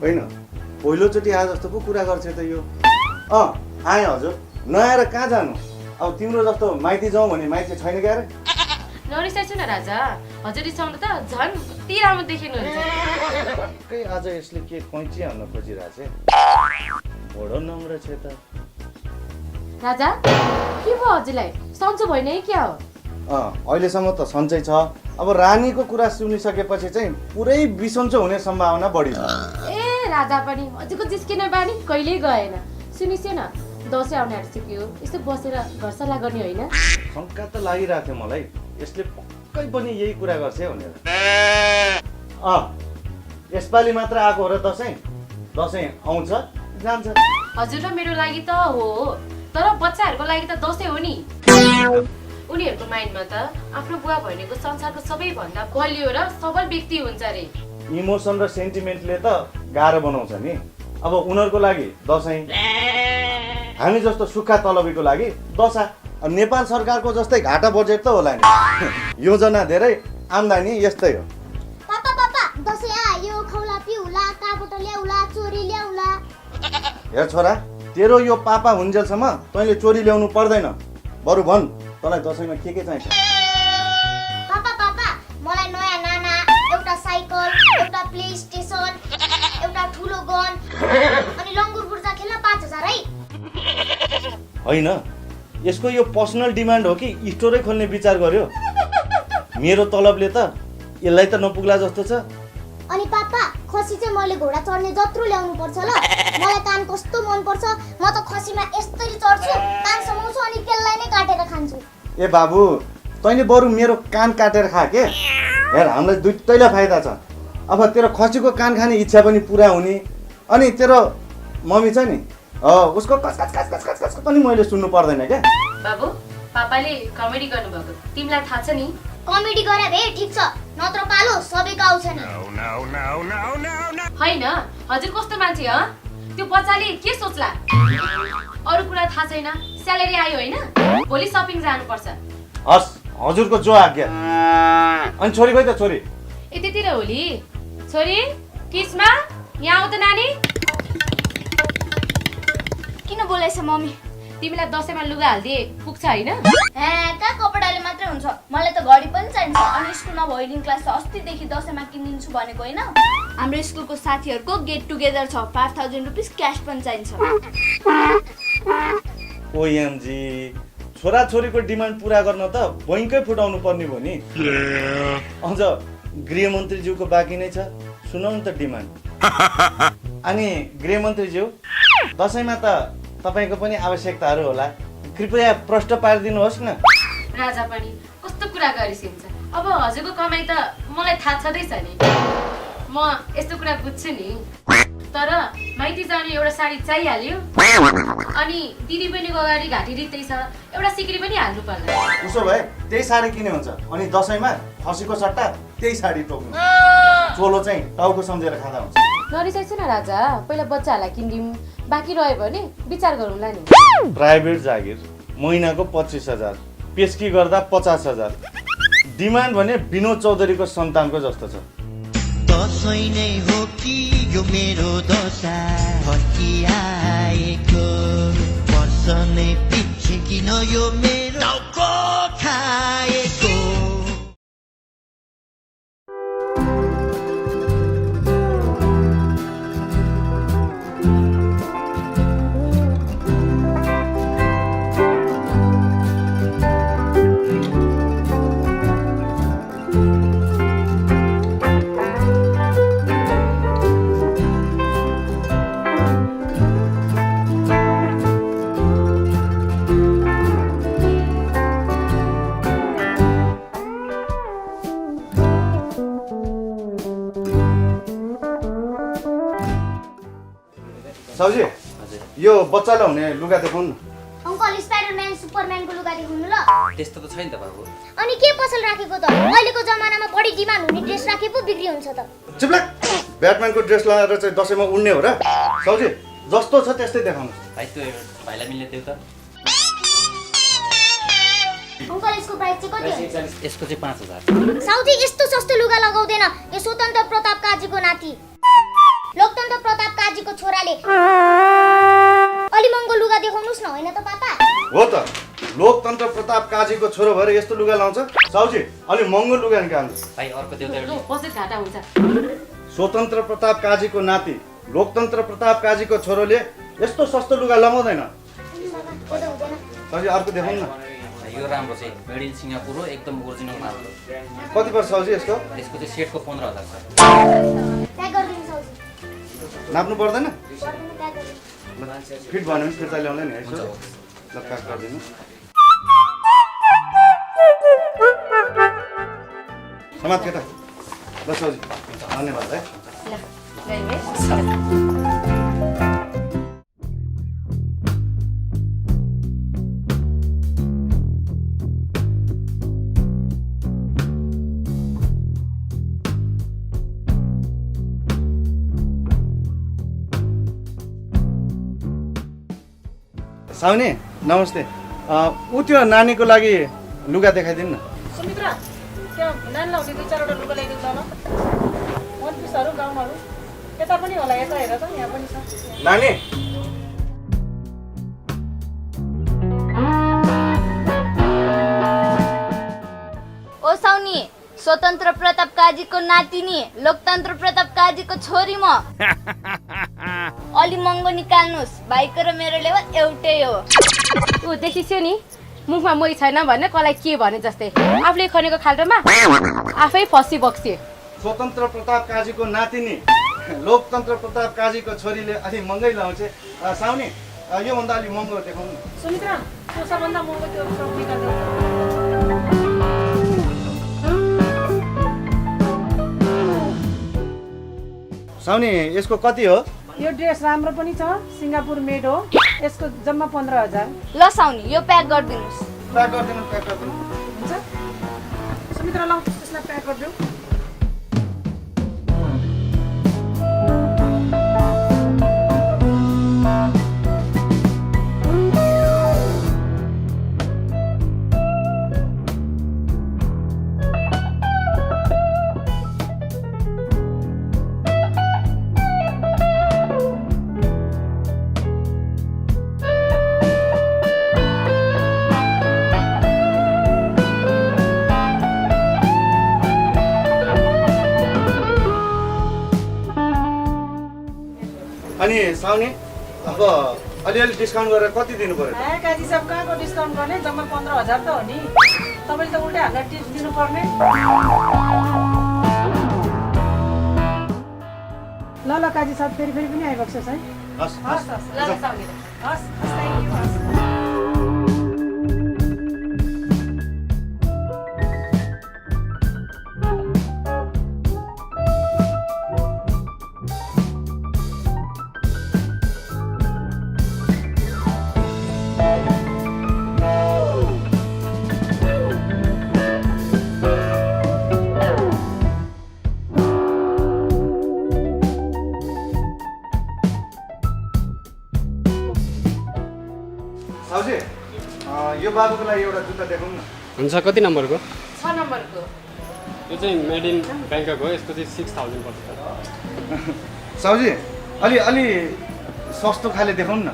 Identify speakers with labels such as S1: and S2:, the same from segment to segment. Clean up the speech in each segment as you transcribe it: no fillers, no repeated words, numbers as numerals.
S1: होइन पहिलोचोटि आज जस्तो पो कुरा गर्छ त यो आएँ हजुर नआएर कहाँ जानु अब तिम्रो जस्तो माइती जाउँ भने माइती छैन क्या अरे
S2: नरिसाइछु न राजा हजुर रिसाउनु त झन् कति राम्रो देखिनुहुन्छ
S1: पक्कै आज यसले के कैँची हान्न खोजिरहेछ बडो नम्र छ त
S2: राजा के भयो हजुरलाई सन्चो भएन है क्या हो
S1: अहिलेसम्म त सन्चै छ अब रानीको कुरा सुनिसकेपछि चाहिँ पुरै बिसन्चो हुने सम्भावना बढी छ
S2: ए राजा पनि हजुरको जिस्किन बानी कहिल्यै गएन सुनिस्यो न दसैँ आउने आँटिसक्यो यसो बसेर घर सल्लाह गर्ने होइन
S1: शङ्का त लागिरहेको थियो मलाई यसले पक्कै पनि यही कुरा गर्छ भनेर यसपालि मात्र आएको हो र दसैँ आउँछ जान्छ
S2: हजुर र मेरो लागि त हो तर बच्चाहरूको लागि त दसैँ हो नि उनीहरूको माइन्डमा त आफ्नो बुवा भनेको संसारको सबैभन्दा बलियो र सबल व्यक्ति हुन्छ अरे
S1: इमोसन र सेन्टिमेन्टले त गाह्रो बनाउँछ नि अब उनीहरूको लागि दसैँ हामी जस्तो सुक्खा तलबीको लागि दशा नेपाल सरकारको जस्तै घाटा बजेट त होला नि योजना धेरै आम्दानी यस्तै हो
S3: पापा पापा दसैँ आयो खौला पिउला काबोट ल्याउला चोरी ल्याउला
S1: हेर छोरा तेरो यो पापा हुन्जेलसम्म तैँले चोरी ल्याउनु पर्दैन बरु भन् तँलाई दसैँमा के चाहिन्छ
S3: पापा पापा मलाई नयाँ नाना एउटा साइकल एउटा प्ले स्टेसन एउटा ठुलो गन अनि लङ्गुर बुर्जा खेल्न 5000 है
S1: होइन यसको यो पर्सनल डिमान्ड हो कि स्टोरै खोल्ने विचार गर्यो मेरो तलबले त यसलाई त नपुग्ला जस्तो छ
S3: अनि पापा खसी चाहिँ मैले घोडा चढ्ने जत्रो ल्याउनु पर्छ ल मलाई कान कस्तो मन पर्छ म त खसीमा यस्तरी चढ्छु कान समाउँछु अनि त्यसलाई नै काटेर खान्छु
S1: ए बाबु तैँले बरु मेरो कान काटेर खा के हेर हामीलाई दुइटैलाई फाइदा छ अब तेरो खसीको कान खाने इच्छा पनि पुरा हुने अनि तेरो मम्मी छ नि उसको कस कस कस कस कस कस पनि मैले सुन्नु पर्दैन क्या
S2: बाबु पापाले कमेडी गर्नुभएको तिमीलाई थाहा छ नि
S3: कमेडी गरे भए ठिक छ नत्र पालो सबैको आउँछ नि
S2: होइन हजुर कस्तो मान्छे ह त्यो बच्चाले के सोच्ला अरू कुरा थाहा छैन स्यालेरी आयो होइन भोलि सपिङ जानुपर्छ
S1: हस् हजुरको जो आज्ञा अनि छोरी खोइ त छोरी
S2: यतितिर होली छोरी किस्मा यहाँ आऊ त नानी
S3: किन बोलाइछ मम्मी
S2: तिमीलाई दसैँमा लुगा हालिदिए पुग्छ होइन
S3: कहाँ कपडाले मात्रै हुन्छ मलाई त घडी पनि चाहिन्छ अनि स्कुलमा भोइलिङ क्लास छ अस्तिदेखि दसैँमा किनिदिन्छु भनेको होइन हाम्रो स्कुलको साथीहरूको गेट टुगेदर छ 5000 रुपिस क्यास पनि चाहिन्छ
S1: ओएमजी छोराछोरीको डिमान्ड पुरा गर्न त बैंकै फुटाउनु पर्ने भयो नि अझ गृहमन्त्रीज्यूको बाँकी नै छ सुनाउनु त डिमान्ड अनि गृहमन्त्रीज्यू दसैँमा त तपाईँको पनि आवश्यकताहरू होला कृपया प्रश्न पारिदिनुहोस् न
S2: राजा पनि कस्तो कुरा गरिसिन्छ अब हजुरको कमाइ त मलाई थाहा छँदैछ नि म यस्तो कुरा बुझ्छु नि तर माइती जाने एउटा साडी चाहिहाल्यो अनि दिदी बहिनीको अगाडि घाँटी रित्तै छ एउटा सिक्री पनि हाल्नु पर्ला
S1: उसो भए त्यही साडी किने हुन्छ अनि दसैँमा खसीको सट्टा त्यही साडी टोक्नु चोलो चाहिँ टाउको सम्झेर खाँदा हुन्छ
S2: नरिसाइछु न राजा पहिला बच्चाहरूलाई किनिदिउँ बाँकी रह्यो भने विचार गरौँला नि
S1: प्राइभेट जागिर महिनाको 25,000 पेस्की गर्दा 50,000 डिमान्ड भने विनोद चौधरीको सन्तानको जस्तो छ
S4: दसैँ नै हो कि यो मेरो दशा फर्किआएको वर्ष नै पछि किन यो मेरो टाउको खाएको
S1: साउजी यो बच्चालाई हुने लुगा देखाउनु न
S3: अङ्कल स्पाइडरम्यान सुपरम्यानको लुगा देखाउनु ल
S5: त्यस्तो त छैन त बाबु
S3: अनि के पसल राखेको त अहिलेको जमानामा बढी डिमान्ड हुने ड्रेस राखे पो बिक्री हुन्छ त
S1: चिप्ला ब्याटम्यानको ड्रेस लगाएर चाहिँ दसैँमा उड्ने हो र साउजी जस्तो छ त्यस्तै देखाउनुहोस्
S5: भाइ त्यो भाइलाई मिल्ने देऊ त
S3: अङ्कल यसको प्राइस चाहिँ कति हो
S5: यसको चाहिँ 5000
S3: साउजी यस्तो सस्तो लुगा लगाउँदैन यो स्वतन्त्र प्रताप काजीको नाति
S6: लोकतन्त्र प्रताप काजीको छोराले अलि महँगो लुगा देखाउनुस् न, होइन त पापा?
S1: हो त, लोकतन्त्र प्रताप काजीको छोरो भएर यस्तो लुगा लाउँछ? साउजी अलि महँगो लुगा निकाल्नु।
S5: भाइ अर्को देउता
S2: लु, बजेट घाटा हुन्छ।
S1: स्वतन्त्र प्रताप काजीको नाति लोकतन्त्र प्रताप काजीको छोरोले यस्तो सस्तो लुगा लगाउँदैन।
S6: ओदा हुँदैन।
S1: साउजी अर्को देखाउनु न।
S5: यो राम्रो चाहिँ मेड इन सिङ्गापुर हो, एकदम ओरिजिनल माल हो।
S1: कति पर्छ साउजी यसको?
S5: यसको चाहिँ सेटको 15,000 छ।
S6: प्याक गरिदिनु साउजी।
S1: नाप्नु पर्दैन?
S6: पर्दैन, प्याक गरिदिनु।
S1: ल, फिट भन्यो भने फिर्ता ल्याउँला नि है।
S5: हुन्छ।
S1: ल प्याक गरिदिनु। समाज केटा। ल साउजी धन्यवाद है।
S2: ल, गयौँ है।
S1: साउनी नमस्ते। ऊ त्यो नानीको लागि लुगा देखाइदिनु न।
S7: सुमित्रा, त्यहाँ नानीलाई हुने 2-4वटा लुगा ल्याइदिनु त ल। वन पिसहरू गाउनहरू यता पनि होला, यता हेर त, यहाँ पनि छ।
S1: नानी
S3: ओ साउनी, स्वतन्त्र प्रताप काजीको नातिनी लोकतन्त्र प्रताप काजीको छोरी म। अलि महँगो निकाल्नुस्, भाइको र मेरो लेभल एउटै हो।
S2: ऊ देखिस्यो नि, मुखमा मोही छैन भने कसलाई के भने जस्तै आफूले खनेको खाल्टोमा आफै फसी बक्स्यो।
S1: स्वतन्त्र प्रताप काजीको नातिनी लोकतन्त्र प्रताप काजीको छोरीले अलि महँगै लाउँछ। साउनी योभन्दा अलि महँगो देखाउनु न।
S7: सुमित्रा, त्यो सबभन्दा महँगो त्यो सब निकालिदिनु।
S1: साउनी यसको कति हो?
S7: यो ड्रेस राम्रो पनि छ, सिङ्गापुर मेड हो। यसको जम्मा 15,000
S3: ल साउनी, यो प्याक गरिदिनुहोस्।
S1: प्याक गरिदिनु, प्याक गरिदिनु।
S7: हुन्छ। सुमित्रा ल, यसलाई प्याक गरिदेऊ।
S1: अनि साउनी अब अलिअलि डिस्काउन्ट गरेर कति दिनु पर्यो?
S7: काजी साहब कहाँको डिस्काउन्ट गर्ने, जम्मा 15,000 त हो नि। तपाईँले त उल्टै हामीलाई टिप्स दिनुपर्ने। ल ल काजी साहब, फेरि पनि आइबक्छ है।
S1: हस्
S7: हस् हस्
S2: ल, ल, साउनी।
S7: हस्, थ्याङ्क यू, हस्।
S1: साउजी यो बाबुको लागि एउटा जुत्ता देखाउनु न।
S8: हुन्छ, कति नम्बरको?
S2: 6 नम्बरको।
S8: यो चाहिँ मेड इन ब्याङ्कक हो, यसको चाहिँ 6,000 पर्छ।
S1: साउजी अलि अलि सस्तो खाले देखाउनु न।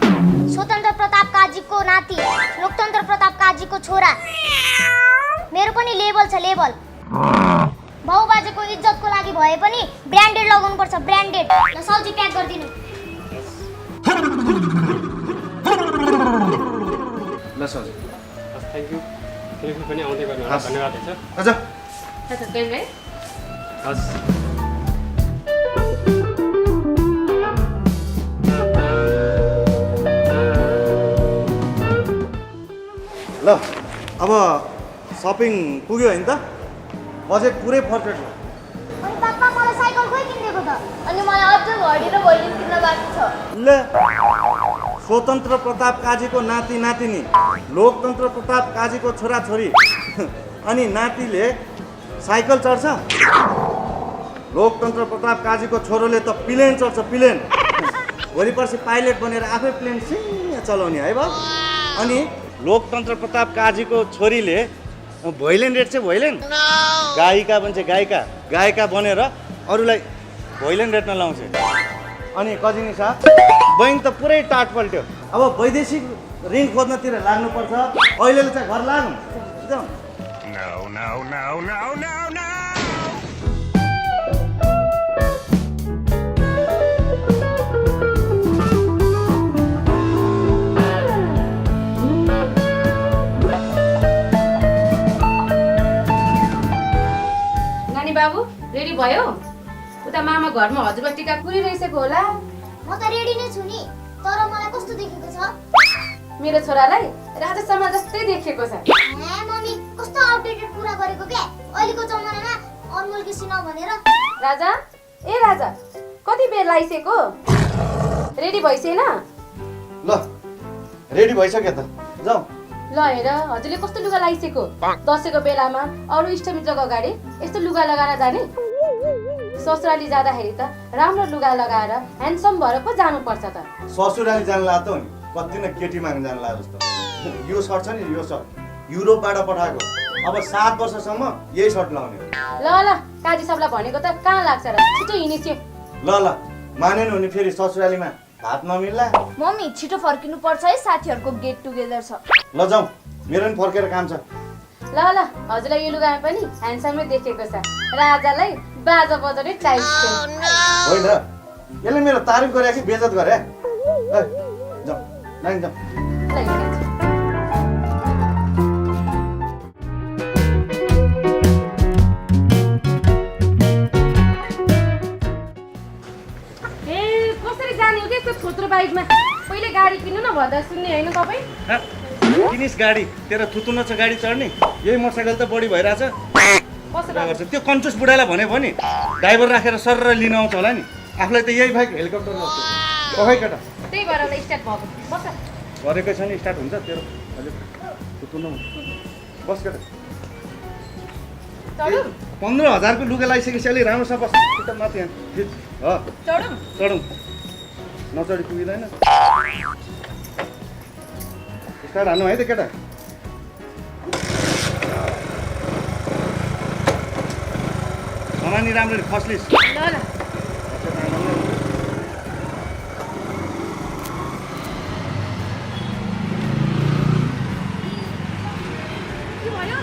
S6: स्वतन्त्र प्रताप काजीको नाति लोकतन्त्र प्रताप काजीको छोरा। मेरो पनि लेबल छ, लेबल। बाउ बाजेको इज्जतको लागि भए पनि ब्रान्डेड लगाउनु पर्छ, ब्रान्डेड। ल साउजी प्याक गरिदिनु।
S1: ल साउजी
S8: हस्, थ्याङ्क यू। फेरि पनि आउँदै गर्नु होला,
S1: हस्।
S8: धन्यवाद है सर।
S1: हजुर
S2: अच्छा, गयौँ है।
S8: हस्।
S1: ल अब सपिङ पुग्यो होइन त? बजेट पुरै पर्फेक्ट हो।
S6: अनि पापा मलाई साइकल खोइ किनिदिएको त?
S3: अनि मलाई अझ घडी र भोइलिन किन्न बाँकी छ।
S1: ल स्वतन्त्र प्रताप काजीको नाति नातिनी लोकतन्त्र प्रताप काजीको छोराछोरी अनि नातिले साइकल चढ्छ, लोकतन्त्र प्रताप काजीको छोरोले त प्लेन चढ्छ, प्लेन। भोलि पर्सि पाइलट बनेर आफै प्लेन सिङ चलाउने है बाबु। अनि लोकतन्त्र प्रताप काजीको छोरीले भोइलेन रेट चाहिँ भोइलेन गायिका बन्छ, गायिका बनेर अरूलाई भोइलेन रेटमा लाउँछ। अनि कजिनी साहब बैङ्क त पुरै टाट पल्ट्यो। अब वैदेशिक ऋण खोज्नतिर लाग्नुपर्छ। अहिले चाहिँ घर लागौँ जाउँ।
S2: नानी बाबु रेडी भयो? उता मामा घरमा हजुरबा टिका पुरिरहेको होला।
S6: म त रेडी नै छु नि, तर मलाई कस्तो देखेको छ?
S2: मेरो छोरालाई राजा शर्मा जस्तै देखेको छ।
S6: मम्मी कस्तो अपडेटेड कुरा गरेको के? अहिलेको जमानामा अनमोल किसी नभनेर।
S2: राजा ए राजा कति बेर लागिसक्यो? रेडी भइसेन?
S1: ल रेडी भइसक्यो त जाउँ।
S2: ल हेर हजुरले कस्तो लुगा लागिसक्यो। दसैँको बेलामा अरू इष्टमित्रको अगाडि यस्तो लुगा लगाएर जाने? ससुराली जाँदाखेरि त राम्रो लुगा लगाएर ह्यान्डसम भएर पो जानुपर्छ त।
S1: ससुराली जान ला त नि कति न केटी माग्न जान ला जस्तो। यो सर्ट छ नि, यो सर्ट युरोपबाट पठाएको। अब 7 वर्षसम्म यही सर्ट लाउने।
S2: ल ल काजी सबलाई भनेको त कहाँ लाग्छ र? छिटो हिँडिस्यो।
S1: ल ल मानेन भने फेरि ससुरालीमा भात नमिल्ला।
S3: मम्मी छिटो फर्किनु पर्छ है, साथीहरूको गेट टुगेदर छ।
S1: ल जाउँ, मेरो पनि फर्केर काम छ।
S2: ल ल हजुरलाई यो लुगामा पनि ह्यान्डसमै देखेको छ। राजालाई बाजा बजाउने टाइप छ।
S1: होइन यसले मेरो तारिफ गरे कि बेइज्जत गरे? जाउँ नानी जाउँ।
S2: ल हिँड्छ। कसरी जाने हो कि यस्तो थोत्रो बाइकमा? पहिले गाडी किन्नु न भन्दा सुन्ने होइन तपाईँ?
S1: किनिस् गाडी, तेरो थुतुन छ गाडी चढ्ने। यही मोटरसाइकल त बढी भइरहेछ।
S2: कसरी
S1: गर्छ त्यो कन्जुस बुढालाई भने पनि ड्राइभर राखेर सर लिन आउँछ होला नि। आफूलाई त यही बाइक हेलिकप्टर गर्छ। ओखै केटा
S2: त्यही भएर उसलाई स्टार्ट भएको। बस
S1: गरेकै छ नि, स्टार्ट हुन्छ तेरो। हजुर थुतुन बस केटा।
S2: चढौँ
S1: 15,000 को लुगा लगाइसकेपछि अलिक राम्रोसँग बस। त माथि यहाँ
S2: चढौँ।
S1: चढौँ नचढी पुगिँदैन। स्टार्ट हान्नु है त केटा। समानी राम्ररी खस्लिस्।
S2: ल ल के भयो?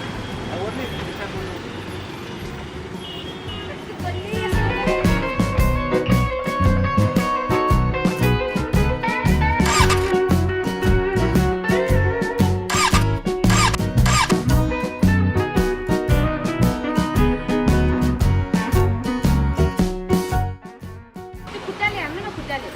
S2: खुट्टाले हान्नु न, खुट्टाले।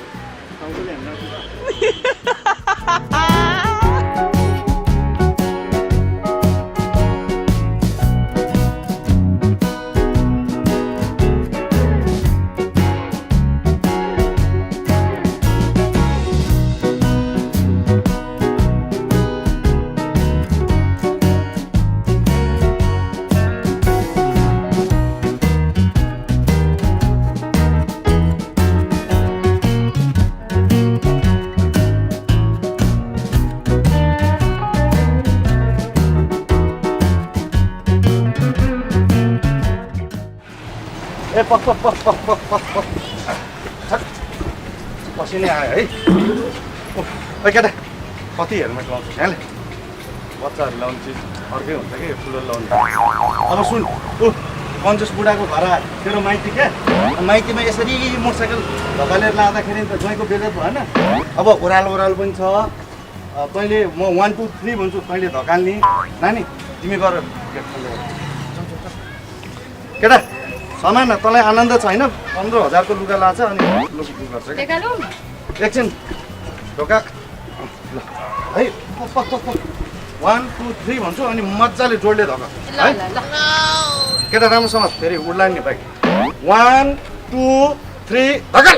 S1: ए पस पस पस पस पस पस पस पसिनै आयो है। ओ केटा कति हेलमेट लाउँछ यहाँले? बच्चाहरू लाउने चिज अर्कै हुन्छ कि ठुलो लाउने। अब सुन ऊ कन्जुस बुढाको घर तेरो माइती क्या? माइतीमा यसरी मोटरसाइकल धकालेर लाँदाखेरि त ज्वाइँको बेइज्जत भएन? अब ओह्रालो ओह्रालो पनि छ। तैँले म 1 2 3 भन्छु, तैँले धकाल्ने। नानी तिमी गर केटा। सामान तँलाई आनन्द छैन? 15,000 को लुगा लाछ अनि लुगा गर्छ क्या?
S2: देखालौँ
S1: एकछिन ढोका ल है। 1 2 3 भन्छु अनि मजाले जोडले धक
S2: ल
S1: है।
S2: ल ल
S1: केटा राम्रोसँग फेरि उड्ला नि बाइक। 1 2 3 धकल।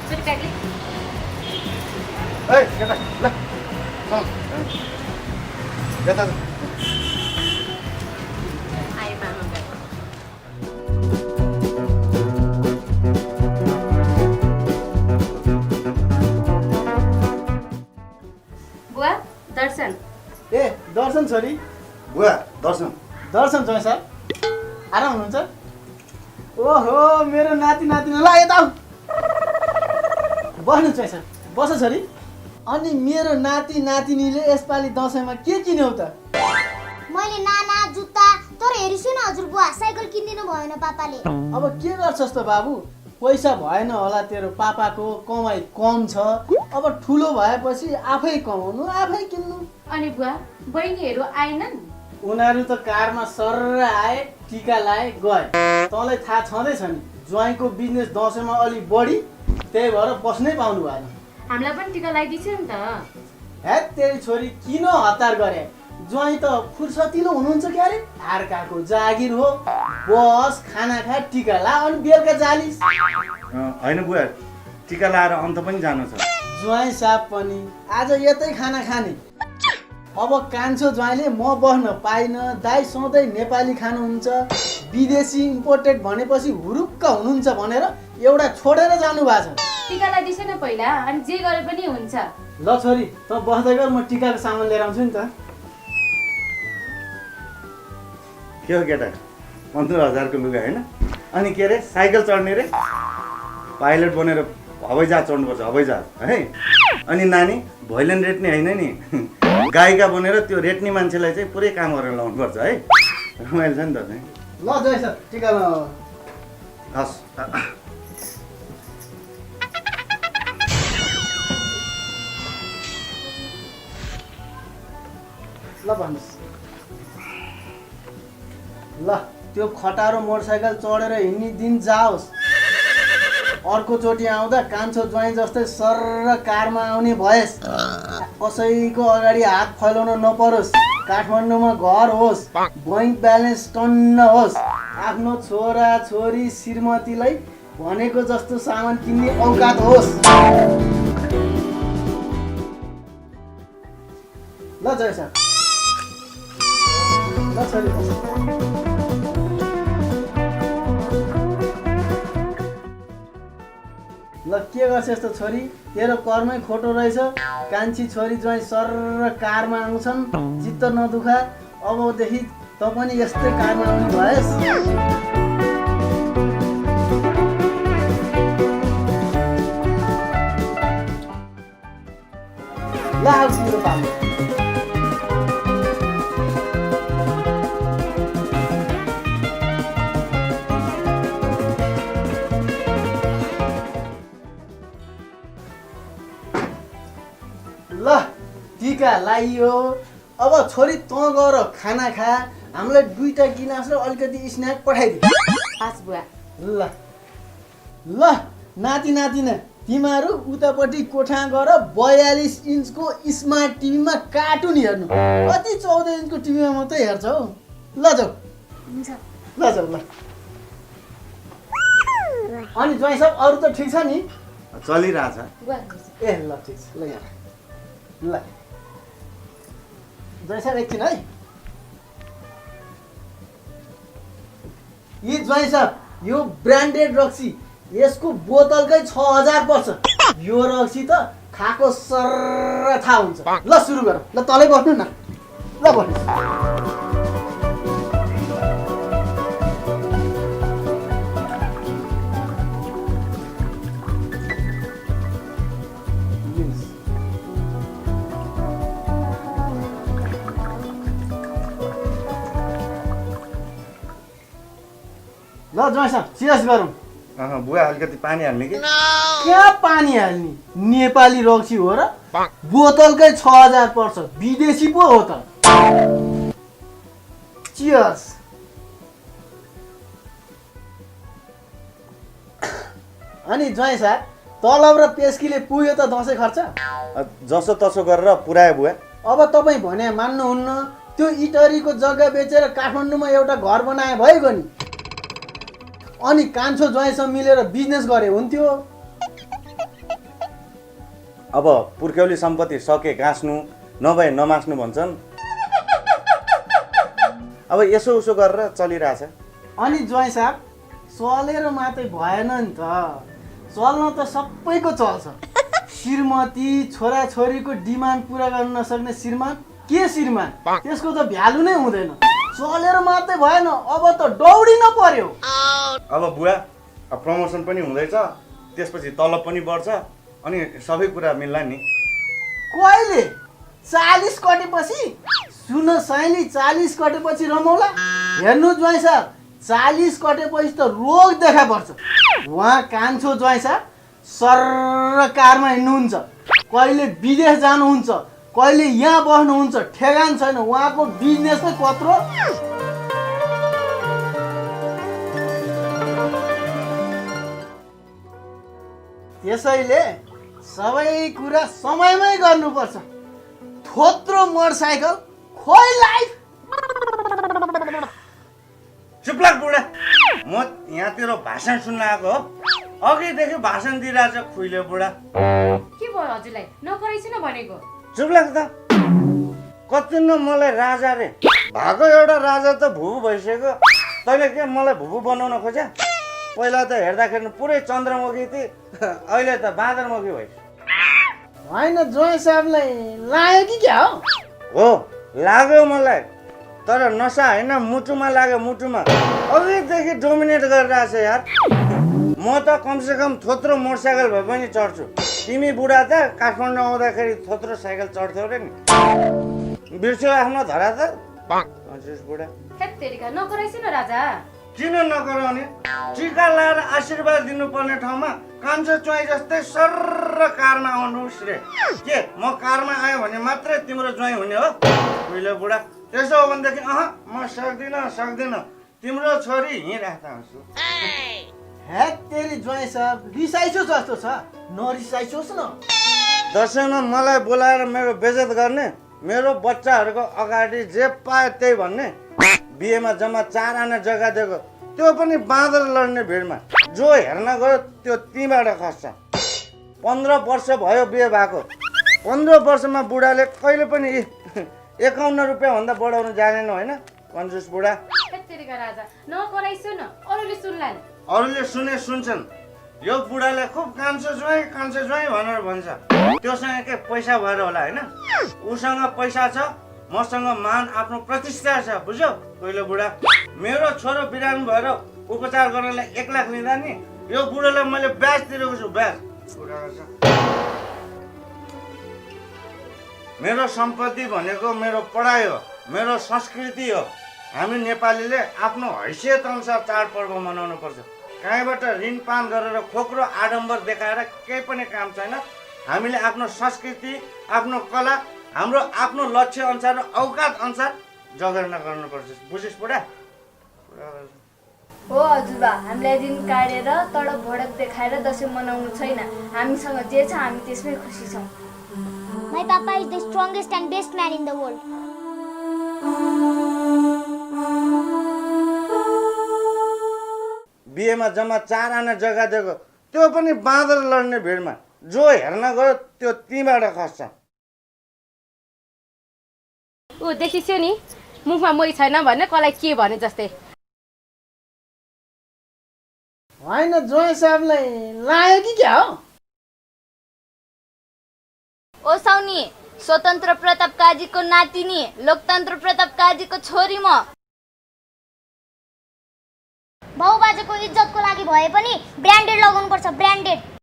S2: सुर्काली
S1: ए केटा ल चल यता
S2: आयो मामा
S9: दर्शन छोरी
S1: बुवा दर्शन
S9: दर्शन ज्वाइँ साहब आराम हुनुहुन्छ ओहो मेरो नाति नातिनी ल यता आऊ बस्नु ज्वाइँ साहब बस छोरी अनि मेरो नाति नातिनीले यसपालि दसैँमा के किन्यौ त
S6: मैले नाना जुत्ता तर हेरिसु न हजुर बुवा साइकल किनिदिनु भएन पापाले
S9: अब के गर्छस् त बाबु पैसा भएन होला तेरो पापाको कमाइ कम छ अब ठुलो भएपछि आफै कमाउनु आफै किन्नु
S2: अनि बुवा बहिनीहरू आएनन्
S9: उनीहरू त कारमा सर्र आए टिका लाए गए तँलाई थाहा छँदैछ नि ज्वाइँको बिजनेस दसैँमा अलिक बढी त्यही भएर बस्नै पाउनु भएन
S2: हामीलाई पनि टिका लगाइदिन्छ नि त
S9: हे तेरी छोरी किन हतार गरे ज्वाइँ त फुर्सतिलो हुनुहुन्छ क्या अरे अर्काको जागिर हो बस खाना खा टिका ला अनि बेलुका जालिस
S1: होइन बुवा टिका लाएर अन्त पनि जानु छ
S9: ज्वाइँ साहब पनि आज यतै खाना खाने अब कान्छो ज्वाइँले म बस्न पाइनँ दाइ सधैँ नेपाली खानुहुन्छ विदेशी इम्पोर्टेड भनेपछि हुरुक्क हुनुहुन्छ भनेर एउटा छोडेर जानु भएको छ
S2: टिका लगाइदिन्छ न पहिला अनि जे गरे पनि हुन्छ
S9: ल छोरी त बस्दै गर म टिकाको सामान लिएर आउँछु नि त
S1: के हो केटा 15,000 को लुगा होइन अनि के अरे साइकल चढ्ने रे पाइलट बनेर हवाईजहाज चढ्नुपर्छ हवाईजहाज है अनि नानी भोइलेन रेट्ने होइन नि गायिका बनेर त्यो रेट्ने मान्छेलाई चाहिँ पुरै काम गरेर लाउनुपर्छ है रमाइलो छ नि त
S9: ल जय सर टिका ल
S1: हस्
S9: ल भन्नुहोस् ल त्यो खटारो मोटरसाइकल चढेर हिँड्ने दिन जाओस् अर्कोचोटि आउँदा कान्छो ज्वाइँ जस्तै सर्र कारमा आउने भएस् कसैको अगाडि हात फैलाउन नपरोस् काठमाडौँमा घर होस् बैंक ब्यालेन्स टन्न होस् आफ्नो छोरा छोरी श्रीमतीलाई भनेको जस्तो सामान किन्ने औकात होस् ल जय सर ल छोरी ल के गर्छ यस्तो छोरी तेरो कर्मै खोटो रहेछ कान्छी छोरी ज्वाइँ सर्र कारमा आउँछन् चित्त नदुखा अबदेखि त पनि यस्तै कारमा आउने भएस् ल आउँछु मेरो पालो ल टिका लाइयो अब छोरी तँ गएर खाना खा हामीलाई 2टा गिलास र अलिकति स्न्याक पठाइदियो
S2: हस् बुवा
S9: ल ल नाति नातिना तिमीहरू उतापट्टि कोठा गएर 42 इन्चको स्मार्ट टिभीमा कार्टुन हेर्नु कति 14 इन्चको टिभीमा मात्रै हेर्छ हौ ल जाऊ ल जाऊ ल अनि ज्वाइँ साहब अरू त ठिक छ नि
S1: चलिरहेछ
S2: बुवा
S9: ए ल ठिक छ ल यहाँ ल ज्वाइँ साहब एकछिन है यी ज्वाइँ साहब यो ब्रान्डेड रक्सी यसको बोतलकै 6000 पर्छ यो रक्सी त खाएको सर्र थाहा हुन्छ ल सुरु गरौँ ल तलै बस्नु न ल बस्नु ल ज्वाइँ साहब सिरियस गरौँ
S1: बुवा अलिकति पानी हाल्ने कि
S9: क्या पानी हाल्ने नेपाली रक्सी हो र बोतलकै 6000 पर्छ विदेशी पो हो त चियर्स अनि ज्वाइँ साहब तलब र पेस्कीले पुग्यो त दसैँ खर्च
S1: जसो तसो गरेर पुऱ्यायो बुवा
S9: अब तपाईँ भने मान्नुहुन्न त्यो इटरीको जग्गा बेचेर काठमाडौँमा एउटा घर बनाए भइगयो नि अनि कान्छो ज्वाइँसँग मिलेर बिजनेस गरे हुन्थ्यो
S1: अब पुर्ख्यौली सम्पत्ति सके गाँच्नु नभए नमास्नु भन्छन् अब यसो उसो गरेर चलिरहेछ
S9: अनि ज्वाइँ साहब चलेर मात्रै भएन नि त चल्न त सबैको चल्छ श्रीमती छोराछोरीको डिमान्ड पुरा गर्न नसक्ने श्रीमान के श्रीमान त्यसको त भ्यालु नै हुँदैन चलेर मात्रै भएन अब त दौडिन पर्यो
S1: अब बुवा प्रमोसन पनि हुँदैछ त्यसपछि तलब पनि बढ्छ अनि सबै कुरा मिल्ला नि
S9: कहिले 40 कटेपछि सुन साइली 40 कटेपछि रमाउला हेर्नु ज्वाइँ साहब 40 कटेपछि त रोग देखा पर्छ उहाँ कान्छो ज्वाइँ साहब सर्र कारमा हिँड्नुहुन्छ कहिले विदेश जानुहुन्छ कहिले यहाँ बस्नुहुन्छ ठेगान छैन उहाँको बिजनेस नै कत्रो त्यसैले सबै कुरा समयमै गर्नुपर्छ थोत्रो मोटरसाइकल खोइ लाइफ
S1: चुप लाग बुढा म यहाँतिर भाषण सुन्न आएको हो अघिदेखि भाषण दिइरहेछ खुइले बुढा
S2: के भयो हजुरलाई नकराइछु न भनेको
S1: चुप लाग त कति न मलाई राजा रे भएको एउटा राजा त भुबु भइसक्यो तैँले के मलाई भुबु बनाउन खोज्या पहिला त हेर्दाखेरि पुरै चन्द्रमुखी थिए अहिले त बाँदरमुखी भइस
S9: होइन ज्वाइँ साहबलाई लाग्यो कि क्या
S1: हो लाग्यो मलाई तर नसा होइन मुटुमा लाग्यो मुटुमा अघिदेखि डोमिनेट गरिरहेछ यार म त कमसेकम थोत्रो मोटरसाइकल भए पनि चढ्छु तिमी बुढा त काठमाडौँ आउँदाखेरि थोत्रो साइकल चढ्थ्यौ रे नि बिर्स्यौ आफ्नो धरा त बुढा
S2: हेत्तेरिका नकराइछु न राजा
S1: किन नगराउने टिका लाएर आशीर्वाद दिनुपर्ने ठाउँमा कान्छो च्वाइँ जस्तै सर्र कारमा आउनुहोस् रे के म कारमा आयो भने मात्रै तिम्रो ज्वाइँ हुने हो उहिले बुढा त्यसो हो भनेदेखि म सक्दिनँ तिम्रो छोरी हिँडिराख्दा हुन्छु
S9: हेट तेरी ज्वाइँ साहब रिसाइसो जस्तो छ नरिसाइसोस् न
S1: दसैँमा मलाई बोलाएर मेरो बेइज्जत गर्ने मेरो बच्चाहरूको अगाडि जे पायो त्यही भन्ने बिहेमा जम्मा 4 आना जग्गा दिएको त्यो पनि बाँदर लड्ने भिडमा जो हेर्न गयो त्यो तीबाट खस्छ 15 वर्ष भयो बिहे भएको 15 वर्षमा बुढाले कहिले पनि 51 रुपियाँ भन्दा बढाउनु जानेन होइन कन्जुस बुढा
S2: हेत्तेरिका राजा नकराइछु न अरूले सुन्लान्
S1: अरूले सुन्छन् यो बुढाले खुब कान्छो ज्वाइँ भनेर भन्छ त्योसँग के पैसा भएर होला होइन उसँग पैसा छ मसँग मान आफ्नो प्रतिष्ठा छ बुझ्यौ कोइलो बुढा मेरो छोरो बिरामी भएर उपचार गर्नलाई 1 लाख लिँदा नि यो बुढालाई मैले ब्याज तिरेको छु ब्याज मेरो सम्पत्ति भनेको मेरो पढाइ हो मेरो संस्कृति हो हामी नेपालीले आफ्नो हैसियत अनुसार चाडपर्व मनाउनु पर्छ कहीँबाट ऋणपान गरेर खोक्रो आडम्बर देखाएर केही पनि काम छैन हामीले आफ्नो संस्कृति आफ्नो कला हाम्रो आफ्नो लक्ष्य अनुसार र औकात अनुसार जगेर्ना गर्नुपर्छ बुझिस् बुढा
S3: हो हजुरबा हामीलाई ऋण काटेर तडप भडक देखाएर दसैँ मनाउनु छैन हामीसँग जे छ हामी त्यसमै खुसी छौँ
S6: My papa is the strongest and best man in the world.
S1: बिहेमा जम्मा 4 आना जग्गा दिएको त्यो पनि बाँदर लड्ने भिडमा जो हेर्न गयो त्यो तीबाट खस्छ
S2: ऊ देखिस्यो नि मुखमा मै छैन भन्ने कसलाई के भने जस्तै
S9: होइन ज्वाइँ साहबलाई लाग्यो कि क्या
S3: ओ साउनी स्वतन्त्र प्रताप काजीको नातिनी लोकतन्त्र प्रताप काजीको छोरी म
S6: बाउबाजेको इज्जतको लागि भए पनि ब्रान्डेड लगाउनु पर्छ ब्रान्डेड